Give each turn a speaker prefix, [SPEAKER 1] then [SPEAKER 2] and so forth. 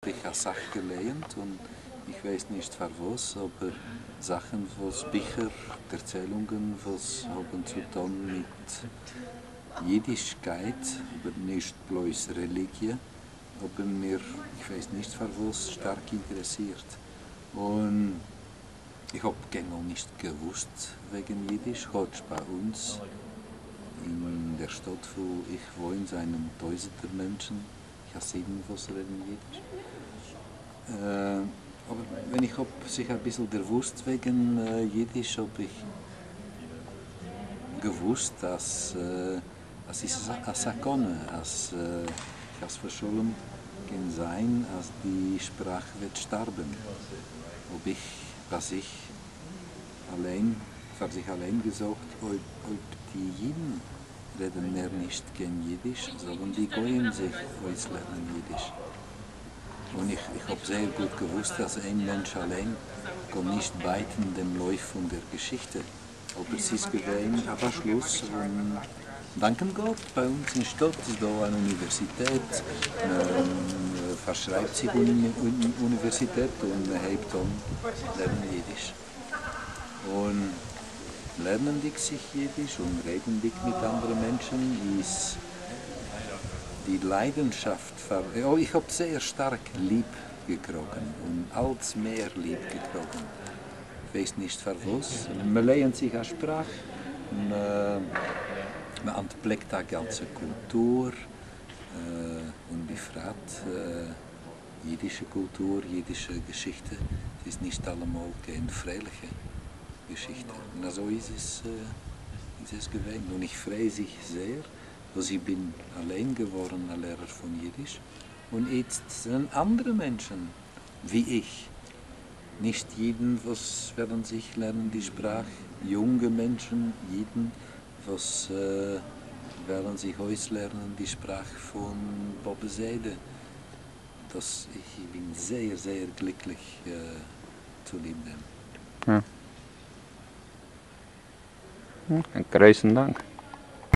[SPEAKER 1] Ich habe Sachen gelernt und ich weiß nicht für was, aber Sachen, was Bücher, Erzählungen, was haben zu tun mit Jüdischkeit, aber nicht bloß Religion, aber mir, ich weiß nicht für was, stark interessiert. Und ich habe genau nicht gewusst wegen Jiddisch, heute bei uns in der Stadt, wo ich wohne, sind tausende Menschen. Ich habe 7, was reden Jiddisch. Aber wenn ich sich ein bisschen gewusst wegen Jiddisch, habe ich gewusst, dass es ist eine Sakone, als ich als verschollen kann sein, als die Sprache wird sterben. Was ich allein, für sich allein gesagt, ob die Jiden reden mehr nicht gern Jiddisch, sondern die Goyim sich lernen Jiddisch. Und ich habe sehr gut gewusst, dass ein Mensch allein kann nicht beiten dem Lauf von der Geschichte. Aber es ist gewesen, aber Schluss. Und danken Gott, bei uns in Stadt ist da eine Universität, verschreibt sich Universität und man hat dann lernen Jiddisch. Und lernen sich Jiddisch und reden mit anderen Menschen ist die Leidenschaft, ich habe sehr stark lieb gekriegt und als mehr lieb gekriegt. Ich weiß nicht für was. Man lernt sich eine Sprache, man entdeckt die ganze Kultur und befragt jiddische Kultur, jiddische Geschichte. Es ist nicht allemal keine freiliche Geschichte. Und so ist es gewesen. Und ich freue mich sehr. Also ich bin allein geworden, ein Lehrer von Jiddisch. Und jetzt sind andere Menschen wie ich. Nicht jeden, was werden sich lernen die Sprache. Junge Menschen, jeden, was werden sich auslernen die Sprache von Bob Seide. Ich bin sehr, sehr glücklich zu lieben.
[SPEAKER 2] Ja. Großen Dank.